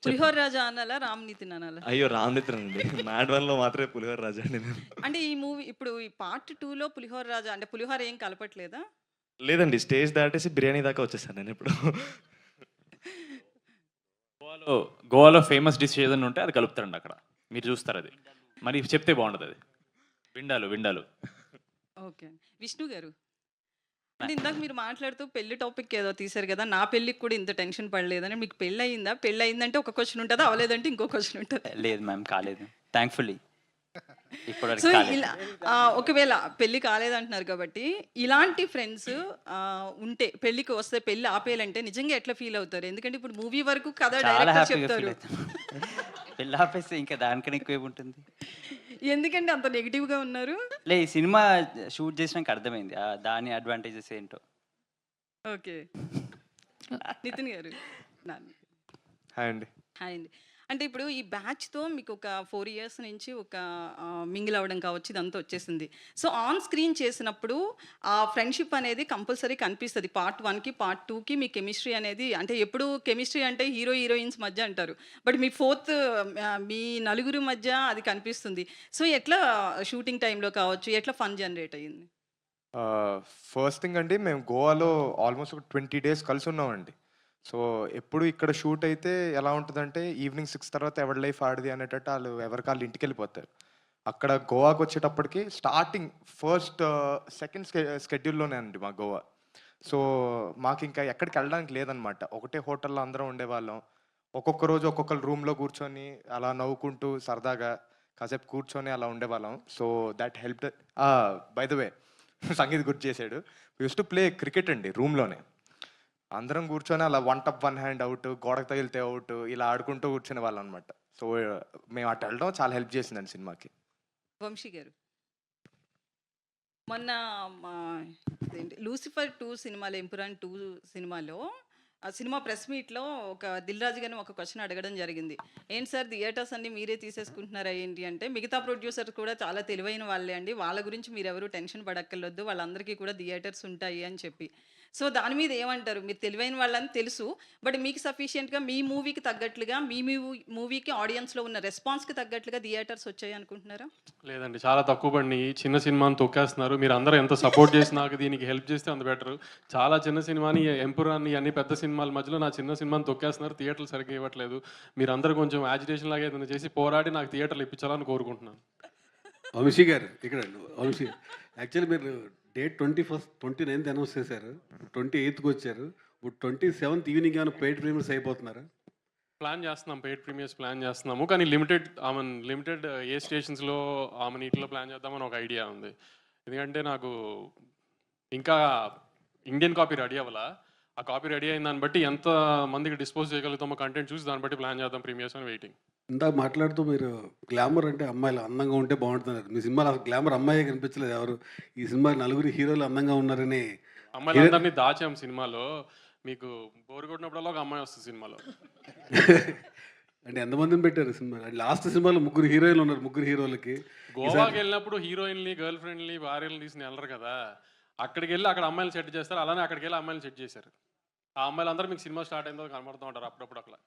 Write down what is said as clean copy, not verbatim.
పులిహోర రాజా అనాలా? రామ్‌నితిన్ అనాలా? అయ్యో! రామ్‌నితిన్ అండి. మ్యాడ్ 1లో మాత్రమే పులిహోర రాజా అండి నేను. అంటే ఈ మూవీ ఇప్పుడు ఈ పార్ట్ 2లో పులిహోర రాజా అంటే పులిహోర ఏం కలపట్లేదా? లేదండి. స్టేజ్ దాటేసి బిర్యానీ దాకా వచ్చేసాను నేనిప్పుడు. గోవాలో గోవాలో ఫేమస్ డిష్ ఏదైనా ఉంటే అది కలుపుతారండి అక్కడ. మీరు చూస్తారది. మరి చెప్తే బావుంటదది. విండాలు, విండాలు. ఓకే. విష్ణు గారు, అంటే ఇందాక మీరు మాట్లాడుతూ పెళ్లి టాపిక్ ఏదో తీశారు కదా! నా పెళ్ళికి కూడా ఇంత టెన్షన్ పడలేదని. మీకు పెళ్లయిందా? పెళ్లయిందంటే ఒక క్వెషన్ ఉంటది. అవ్వలేదంటే ఇంకో క్వెషన్ ఉంటది. లేదు మ్యామ్. కాలేదు. థాంక్‌ఫుల్లీ సో, ఇప్పటివరకు కాలేదు. ఇలా ఒకవేళ పెళ్లి కాలేదంటున్నారు కాబట్టి, ఇలాంటి ఫ్రెండ్స్ ఉంటే పెళ్ళికి వస్తే పెళ్లి ఆపేయాలంటే నిజంగా ఎట్లా ఫీల్ అవుతారు? ఎందుకంటే ఇప్పుడు మూవీ వరకు కథ చాలా డైరెక్టర్ హ్యాపీగా ఫీల్ చెప్తారు. అవుతాం. పెళ్లి ఆపేస్తే ఇంకా దానికన్నా ఎక్కువేముంటుంది? ఎందుకండి అంత నెగెటివ్‌గా ఉన్నారు? ఈ సినిమా షూట్ చేసినాక అర్థమైంది. దాని అడ్వాంటేజెస్ ఏంటో. ఓకే. నితిన్ గారు. నాన్న. హాయ్ అండి. హాయ్ అండి. అంటే ఇప్పుడు ఈ బ్యాచ్‌తో మీకొక 4 ఇయర్స్ నుంచి ఒక మింగిల్ అవ్వడం కావచ్చు, ఇదంతా వచ్చేసింది. సో, ఆన్ స్క్రీన్ చేసినప్పుడు ఆ ఫ్రెండ్‌షిప్ అనేది కంపల్సరీ కనిపిస్తది. పార్ట్ 1కి, పార్ట్ 2కి మీ కెమిస్ట్రీ అనేది అంటే ఎప్పుడు కెమిస్ట్రీ అంటే హీరో, హీరోయిన్స్ మధ్య అంటారు. బట్ మీ మీ నలుగురు మధ్య అది కనిపిస్తుంది. సో, ఎట్లా షూటింగ్ టైమ్‌లో కావచ్చు, ఎట్లా ఫన్ జనరేట్ అయ్యింది? ఫస్ట్ థింగ్ అండి మేము గోవాలో ఆల్మోస్ట్ ఒక 20 డేస్ కలిసున్నామండి. సో, ఎప్పుడు ఇక్కడ షూట్ అయితే ఎలా ఉంటదంటే ఈవినింగ్ 6 తర్వాత ఎవడి లైఫ్ ఆడిది అనేటట్టు ఆళ్ళు ఎవరికాళ్ళు ఇంటికెళ్ళిపోతారు. అక్కడ గోవాకొచ్చేటప్పటికి స్టార్టింగ్ ఫస్ట్ సెకండ్ స్కెడ్యూల్‌లోనే అండి మా గోవా. సో, మాకింకా ఎక్కడికెళ్ళడానికి లేదనమాట. ఒకటే హోటల్‌లో అందరం ఉండేవాళ్ళం. ఒక్కొక్క రోజు ఒక్కొక్కళ్ళ రూమ్‌లో కూర్చొని అలా నవ్వుకుంటూ సరదాగా కాసేపు కూర్చొని అలా ఉండేవాళ్ళం. So, that helped. By the way Sangeet గుర్తు చేసాడు. We used to play cricket అండి రూమ్‌లోనే. అందరం కూర్చొని అలా వన్ టప్ వన్ హ్యాండ్ ఔట్, గోడకు తగిలితే ఔట్ ఇలా ఆడుకుంటూ కూర్చునేవాళ్ళం అనమాట. సో, మేము అటు వెళ్ళడం చాలా హెల్ప్ చేసిందండి సినిమాకి. వంశీ గారు. మొన్న మా ఇదేంటి 'లూసిఫర్ 2' సినిమాలో 'ఎంపురాన్ 2' సినిమాలో ఆ సినిమా ప్రెస్ మీట్‌లో ఒక 'దిల్ రాజు' గారిని ఒక క్వెషన్ అడగడం జరిగింది. "ఏంటి సార్ థియేటర్స్ అన్నీ మీరే తీసేసుకుంటున్నారా ఏంటి?" అంటే, "మిగతా ప్రొడ్యూసర్స్ కూడా చాలా తెలివైన వాళ్ళే అండి. వాళ్ళ గురించి మీరెవరు టెన్షన్ పడక్కర్లొద్దు. వాళ్ళందరికీ కూడా థియేటర్స్ ఉంటాయి" అని చెప్పి. సో, దాని మీద ఏమంటారు? మీరు తెలివైన వాళ్ళని తెలుసు. బట్ మీకు సఫిషియెంట్‌గా మీ మూవీకి తగ్గట్లుగా మీ మూవీకి ఆడియన్స్‌లో ఉన్న రెస్పాన్స్‌కి తగ్గట్లుగా థియేటర్స్ వచ్చాయి అనుకుంటున్నారా? లేదండి. చాలా తక్కువ పడినియి. చిన్న సినిమాని తొక్కేస్తున్నారు. మీరందరూ ఎంత సపోర్ట్ చేసి నాకు దీనికి హెల్ప్ చేస్తే అంత బెటరు. చాలా చిన్న సినిమాని, 'ఎంపురాన్' ఇయన్నీ పెద్ద సినిమాల మధ్యలో నా చిన్న సినిమాని తొక్కేస్తున్నారు. థియేటర్లు సరిగ్గా ఇవ్వట్లేదు. మీరందరూ కొంచెం యాజిటేషన్ లాగా ఏదైనా చేసి పోరాడి నాకు థియేటర్లు ఇప్పించాలని కోరుకుంటున్నాను. వంశీ గారు ఇక్కడ వంశీ యాక్చువల్లీ మీరు డేట్ 29th అనౌన్స్ చేశారు. 28కి వచ్చారు. ఇప్పుడు 27th ఈవినింగ్ ఏమైనా పెయిడ్ ప్రీమియర్స్ అయిపోతున్నారా? ప్లాన్ చేస్తున్నాం. పెయిడ్ ప్రీమియర్స్ ప్లాన్ చేస్తున్నాము. కానీ లిమిటెడ్ ఏ స్టేషన్స్‌లో ఈటిలో ప్లాన్ చేద్దామని ఒక ఐడియా ఉంది. ఎందుకంటే నాకు ఇంకా ఇండియన్ కాపీ రెడీ అవ్వలా. ఆ కాపీ రెడీ అయిన దాన్ని బట్టి ఎంత మందికి డిస్పోజ్ చేయగలుగుతామో కంటెంట్ చూసి దాన్ని బట్టి ప్లాన్ చేద్దాం ప్రీమియర్స్ అని వెయిటింగ్. ఇందాక మాట్లాడుతూ మీరు గ్లామర్ అంటే అమ్మాయిలు అందంగా ఉంటే బాగుంటున్నారు. మీ సినిమాలో గ్లామర్ అమ్మాయే కనిపించలేదు ఎవరు. ఈ సినిమా నలుగురు హీరోలు అందంగా ఉన్నారని అమ్మాయిలందరినీ దాచాం సినిమాలో. మీకు బోర్ కొట్టినప్పుడల్లా ఒక అమ్మాయి వస్తుంది సినిమాలో. అంటే ఎంతమందిని పెట్టారు సినిమా? లాస్ట్ సినిమాలో ముగ్గురు హీరోయిన్లు ఉన్నారు. ముగ్గురు హీరోలకి గోవాకి వెళ్ళినప్పుడు హీరోయిన్‌ని, గర్ల్ ఫ్రెండ్‌ని, భార్యలను తీసుకుని వెళ్ళరు కదా! అక్కడికి వెళ్ళి అక్కడ అమ్మాయిలు సెట్ చేస్తారు. అలానే అక్కడికి వెళ్ళి అమ్మాయిలు సెట్ చేశారు. ఆ అమ్మాయిలందరూ మీకు సినిమా స్టార్ట్ అయిందో కనబడుతూ ఉంటారు అప్పుడప్పుడు అట్లా.